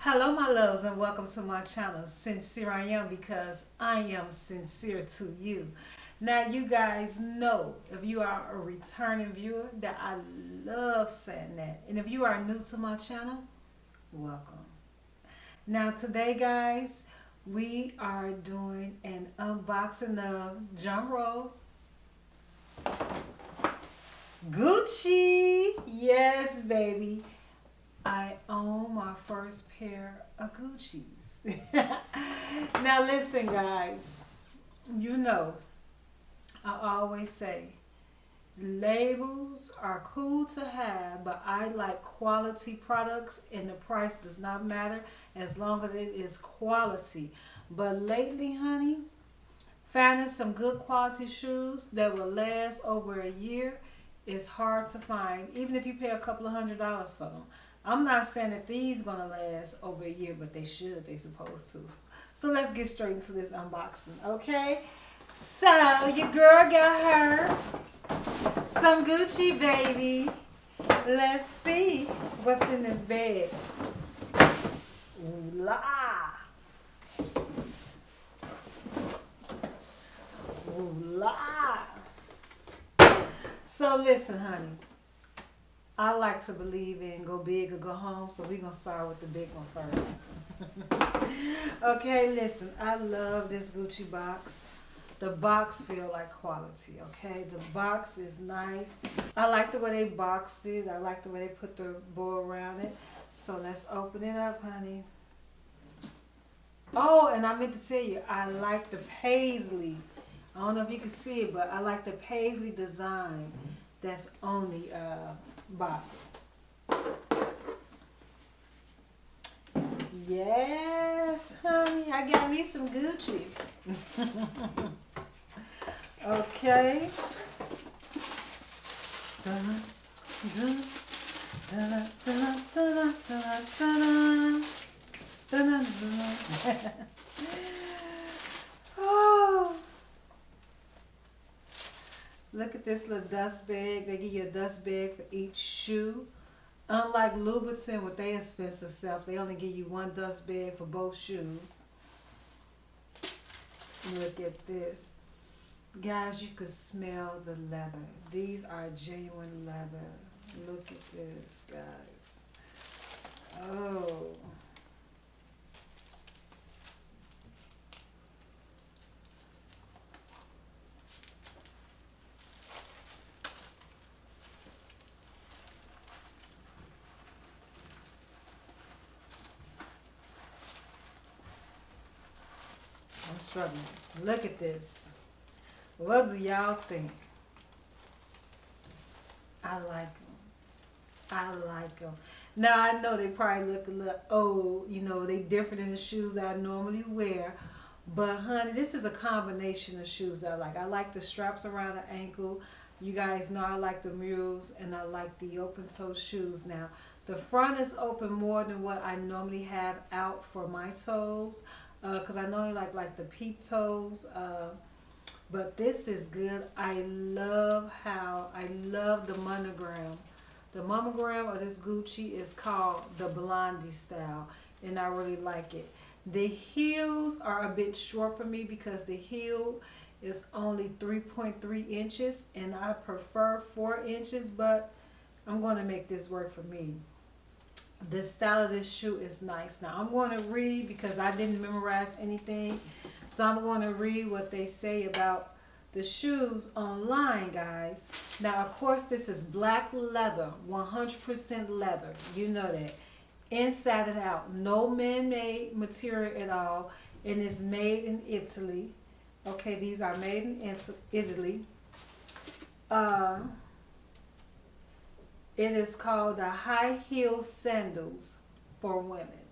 Hello, my loves, and welcome to my channel. Sincere I am because I am sincere to you. Now, you guys know if you are a returning viewer that I love saying that. And if you are new to my channel, welcome. Now, today, guys, we are doing an unboxing of drum roll Gucci. Yes, baby. I own my first pair of Gucci's. Now, listen, guys. You know, I always say labels are cool to have, but I like quality products, and the price does not matter as long as it is quality. But lately, honey, finding some good quality shoes that will last over a year is hard to find, even if you pay a couple of $100s for them. I'm not saying that these gonna last over a year, but they should. They supposed to. So let's get straight into this unboxing, okay? So your girl got her some Gucci, baby. Let's see what's in this bag. Ooh la. Ooh la. So listen, honey. I like to believe in go big or go home, so we're going to start with the big one first. Okay, listen, I love this Gucci box. The box feel like quality, okay? The box is nice. I like the way they boxed it. I like the way they put the bow around it. So let's open it up, honey. Oh, and I meant to tell you, I like the paisley. I don't know if you can see it, but I like the paisley design that's on the box. Yes, honey, I got me some Gucci's. Okay. Dun, dun, dun, dun, dun, dun, dun, dun, dun, dun. Oh. Look at this little dust bag. They give you a dust bag for each shoe. Unlike Louboutin with their expensive stuff, they only give you one dust bag for both shoes. Look at this. Guys, you could smell the leather. These are genuine leather. Look at this, guys. Oh. I'm struggling. Look at this. What do y'all think? I like them. I like them. Now I know they probably look a little old. You know, they different than the shoes that I normally wear. But honey, this is a combination of shoes that I like. I like the straps around the ankle. You guys know I like the mules, and I like the open toe shoes. Now, the front is open more than what I normally have out for my toes, because I normally like the peep toes. But this is good. I love the monogram. The monogram of this Gucci is called the Blondie style, and I really like it. The heels are a bit short for me because the heel is only 3.3 inches, and I prefer 4 inches, but I'm going to make this work for me. The style of this shoe is nice. Now I'm going to read because I didn't memorize anything. So I'm going to read what they say about the shoes online, guys. Now, of course, this is black leather, 100% leather. You know that. Inside and out. No man-made material at all. And it's made in Italy. Okay, these are made in Italy. It is called the high heel sandals for women.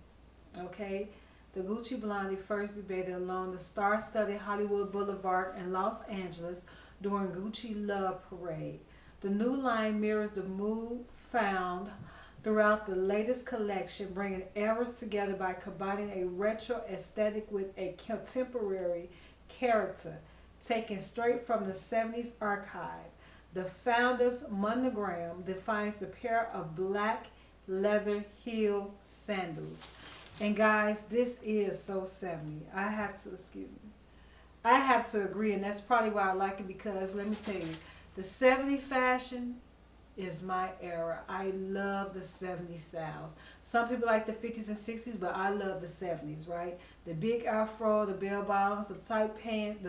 Okay. The Gucci Blondie first debuted along the star-studded Hollywood Boulevard in Los Angeles during Gucci Love Parade. The new line mirrors the mood found throughout the latest collection, bringing eras together by combining a retro aesthetic with a contemporary character, taken straight from the 70s archive. The founder's monogram defines the pair of black leather heel sandals. And guys, this is so 70. I have to, excuse me. I have to agree, and that's probably why I like it, because let me tell you, the 70 fashion is my era. I love the 70s styles. Some people like the 50s and 60s, but I love the 70s, right? The big afro, the bell bottoms, the tight pants,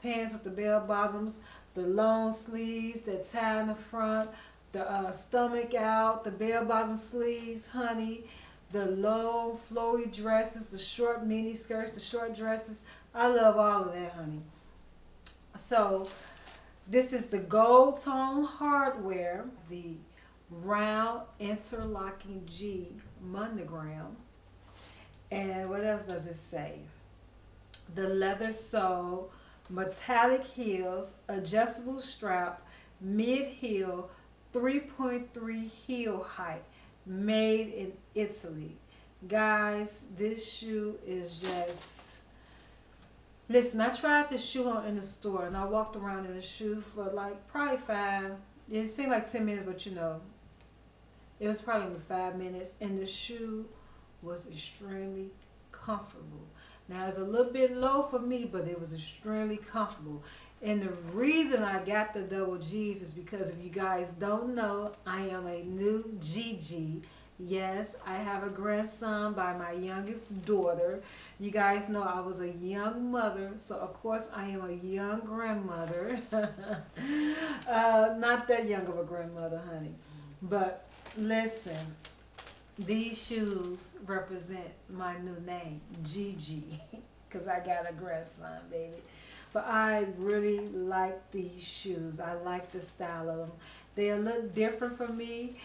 pants with the bell bottoms, the long sleeves that tie in the front, the stomach out, the bell bottom sleeves, honey, the long flowy dresses, the short mini skirts, the short dresses. I love all of that, honey. So this is the gold tone hardware, the round interlocking G monogram. And what else does it say? The leather sole, metallic heels, adjustable strap, mid heel, 3.3 heel height, made in Italy. Guys, this shoe is just, listen, I tried this shoe on in the store, and I walked around in the shoe for like probably it seemed like 10 minutes, but you know, it was probably only 5 minutes, and the shoe was extremely comfortable. Now it's a little bit low for me, but it was extremely comfortable. And the reason I got the double G's is because, if you guys don't know, I am a new Gigi. Yes, I have a grandson by my youngest daughter. You guys know I was a young mother, so of course I am a young grandmother. Not that young of a grandmother, honey. But listen, these shoes represent my new name, Gigi, because I got a grandson, baby. But I really like these shoes. I like the style of them. They're a little different for me.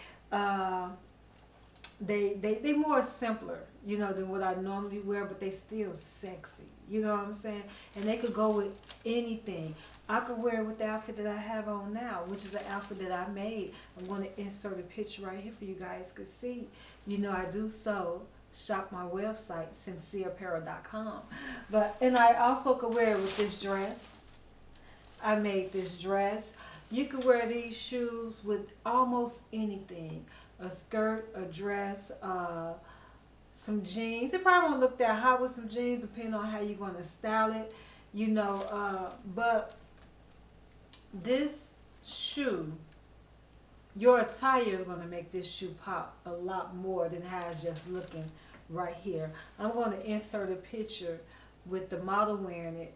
They more simpler, you know, than what I normally wear, but they still sexy. You know what I'm saying? And they could go with anything. I could wear it with the outfit that I have on now, which is an outfit that I made. I'm going to insert a picture right here for you guys to see. You know, I do so. Shop my website, sincereapparel.com. And I also could wear it with this dress. I made this dress. You could wear these shoes with almost anything. A skirt, a dress, some jeans. It probably won't look that hot with some jeans, depending on how you're going to style it. You know, but this shoe, your attire is going to make this shoe pop a lot more than how it's just looking right here. I'm going to insert a picture with the model wearing it,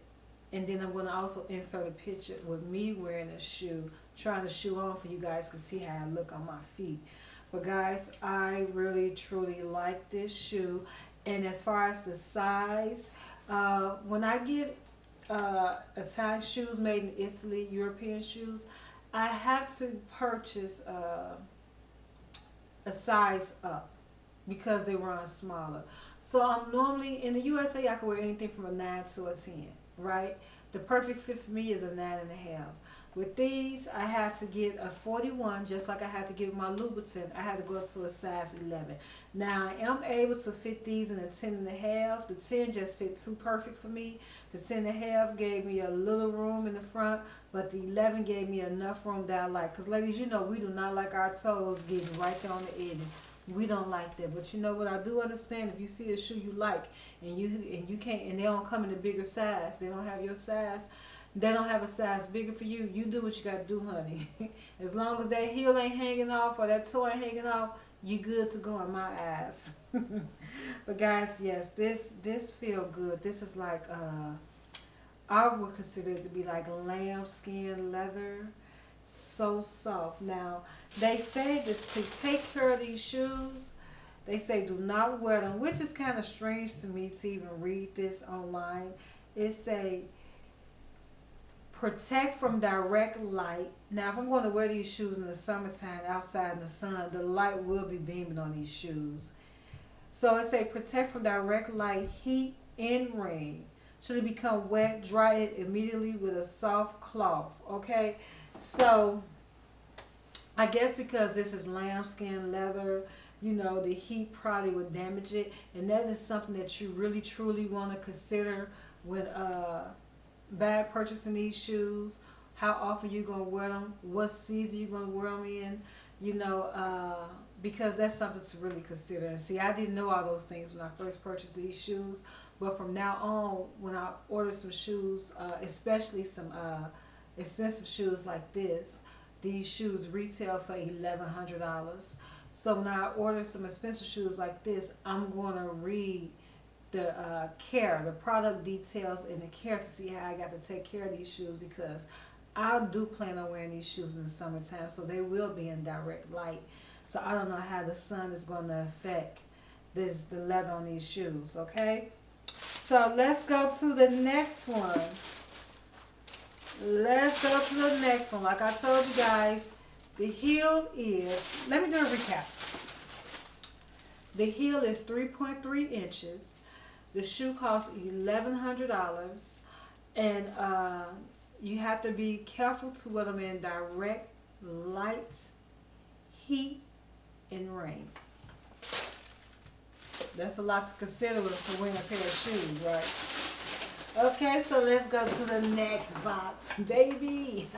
and then I'm going to also insert a picture with me wearing a shoe, trying the shoe on for you guys to see how I look on my feet. But guys, I really truly like this shoe. And as far as the size, when I get Italian shoes made in Italy, European shoes, I have to purchase a size up because they run smaller. So I'm normally, in the USA, I can wear anything from a 9 to a 10, right? The perfect fit for me is a 9.5. With these, I had to get a 41, just like I had to get my Louboutin. I had to go to a size 11. Now, I am able to fit these in a 10.5. The 10 just fit too perfect for me. The 10.5 gave me a little room in the front, but the 11 gave me enough room that I like. Because, ladies, you know we do not like our toes getting right there on the edges. We don't like that. But you know what? I do understand, if you see a shoe you like and you can't, and they don't come in a bigger size, they don't have your size, they don't have a size bigger for you, you do what you got to do, honey. As long as that heel ain't hanging off or that toe ain't hanging off, you good to go in my eyes. But guys, yes, this feel good. This is like, I would consider it to be like lambskin leather. So soft. Now, they say that to take care of these shoes, they say do not wear them, which is kind of strange to me to even read this online. It say protect from direct light. Now, if I'm going to wear these shoes in the summertime outside in the sun, the light will be beaming on these shoes. So it say protect from direct light, heat, and rain. Should it become wet, dry it immediately with a soft cloth. Okay, so I guess because this is lambskin leather, you know, the heat probably would damage it, and that is something that you really truly want to consider when bad purchasing these shoes. How often you gonna wear them? What season you gonna wear them in? You know, because that's something to really consider. And see, I didn't know all those things when I first purchased these shoes, but from now on, when I order some shoes, especially some expensive shoes like this, these shoes retail for $1,100. So when I order some expensive shoes like this, I'm gonna read the care, the product details, and the care to see how I got to take care of these shoes, because I do plan on wearing these shoes in the summertime, so they will be in direct light. So I don't know how the sun is going to affect the leather on these shoes. Okay, so let's go to the next one. Let's go to the next one. Like I told you guys, the heel is, let me do a recap. The heel is 3.3 inches. The shoe costs $1,100, and you have to be careful to wear them in direct light, heat, and rain. That's a lot to consider for wearing a pair of shoes, right? Okay, so let's go to the next box, baby.